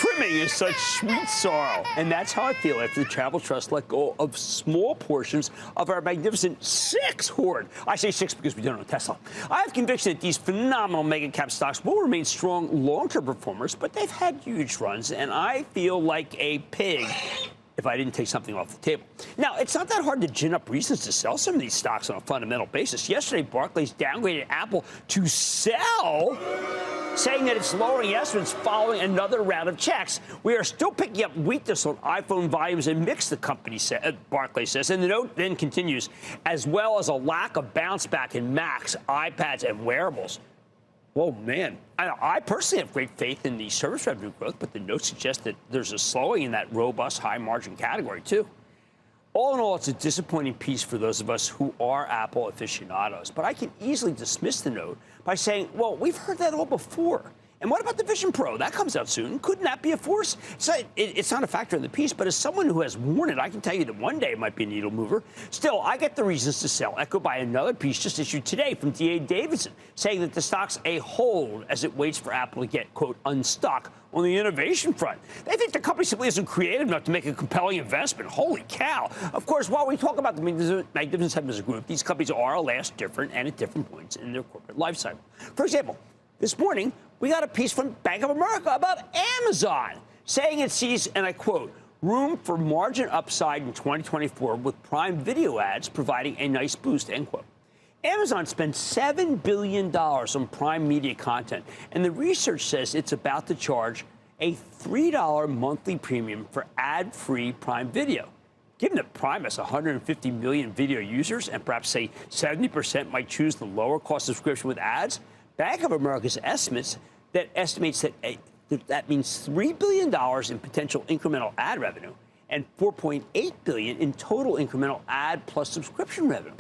Trimming is such sweet sorrow. And that's how I feel after the Travel Trust let go of small portions of our magnificent six hoard. I say six because we don't own Tesla. I have conviction that these phenomenal mega cap stocks will remain strong long-term performers, but they've had huge runs, and I feel like a pig if I didn't take something off the table. Now, it's not that hard to gin up reasons to sell some of these stocks on a fundamental basis. Yesterday, Barclays downgraded Apple to sell, saying that it's lowering estimates following another round of checks. We are still picking up weakness on iPhone volumes and mix, the company Barclays says. And the note then continues, as well as a lack of bounce back in Macs, iPads, and wearables. Whoa, man. I personally have great faith in the service revenue growth, but the note suggests that there's a slowing in that robust high-margin category, too. All in all, it's a disappointing piece for those of us who are Apple aficionados. But I can easily dismiss the note by saying, well, we've heard that all before. And what about the Vision Pro? That comes out soon. Couldn't that be a force? So it's not a factor in the piece, but as someone who has worn it, I can tell you that one day it might be a needle mover. Still, I get the reasons to sell, echoed by another piece just issued today from D.A. Davidson, saying that the stock's a hold as it waits for Apple to get, quote, unstuck on the innovation front. They think the company simply isn't creative enough to make a compelling investment. Holy cow. Of course, while we talk about the Magnificent Seven as a group, these companies are, alas, different and at different points in their corporate life cycle. For example, this morning, we got a piece from Bank of America about Amazon, saying it sees, and I quote, room for margin upside in 2024 with Prime Video ads providing a nice boost, end quote. Amazon spent $7 billion on Prime Media content, and the research says it's about to charge a $3 monthly premium for ad-free Prime Video. Given that Prime has 150 million video users and perhaps, say, 70% might choose the lower-cost subscription with ads, Bank of America's estimates that means $3 billion in potential incremental ad revenue and $4.8 billion in total incremental ad plus subscription revenue.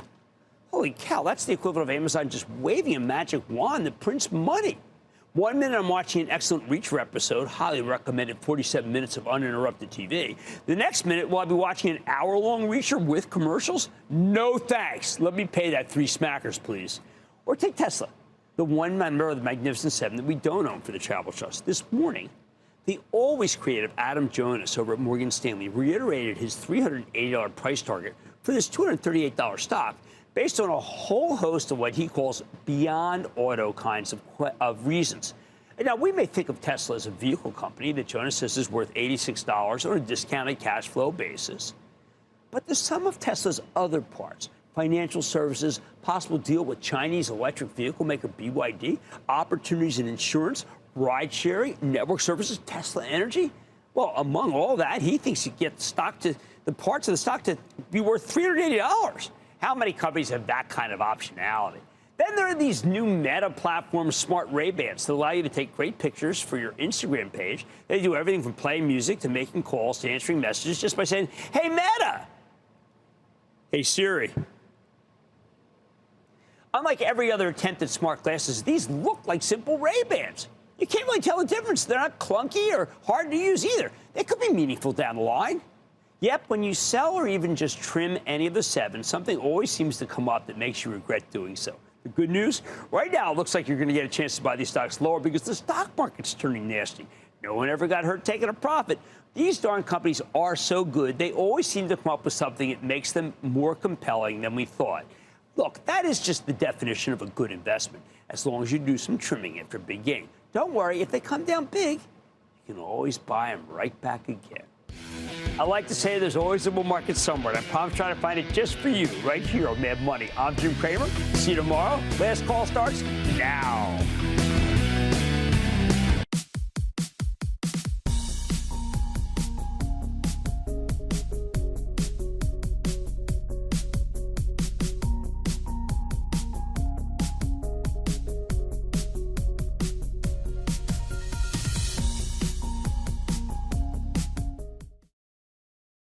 Holy cow, that's the equivalent of Amazon just waving a magic wand that prints money. 1 minute I'm watching an excellent Reacher episode, highly recommended 47 minutes of uninterrupted TV. The next minute, will I be watching an hour-long Reacher with commercials? No thanks. Let me pay that 3 smackers, please. Or take Tesla, the one member of the Magnificent Seven that we don't own for the Travel Trust. This morning, the always creative Adam Jonas over at Morgan Stanley reiterated his $380 price target for this $238 stock based on a whole host of what he calls beyond auto kinds of reasons. And now, we may think of Tesla as a vehicle company that Jonas says is worth $86 on a discounted cash flow basis. But the sum of Tesla's other parts, financial services, possible deal with Chinese electric vehicle maker BYD, opportunities in insurance, ride-sharing, network services, Tesla Energy. Well, among all that, he thinks he gets the parts of the stock to be worth $380. How many companies have that kind of optionality? Then there are these new Meta platform smart Ray-Bans that allow you to take great pictures for your Instagram page. They do everything from playing music to making calls to answering messages just by saying, hey, Meta. Hey, Siri. Unlike every other attempt at smart glasses, these look like simple Ray-Bans. You can't really tell the difference. They're not clunky or hard to use either. They could be meaningful down the line. Yep, when you sell or even just trim any of the seven, something always seems to come up that makes you regret doing so. The good news? Right now, it looks like you're going to get a chance to buy these stocks lower because the stock market's turning nasty. No one ever got hurt taking a profit. These darn companies are so good, they always seem to come up with something that makes them more compelling than we thought. Look, that is just the definition of a good investment, as long as you do some trimming after a big gain. Don't worry, if they come down big, you can always buy them right back again. I like to say there's always a bull market somewhere, and I promise to try to find it just for you right here on Mad Money. I'm Jim Cramer. See you tomorrow. Last call starts now.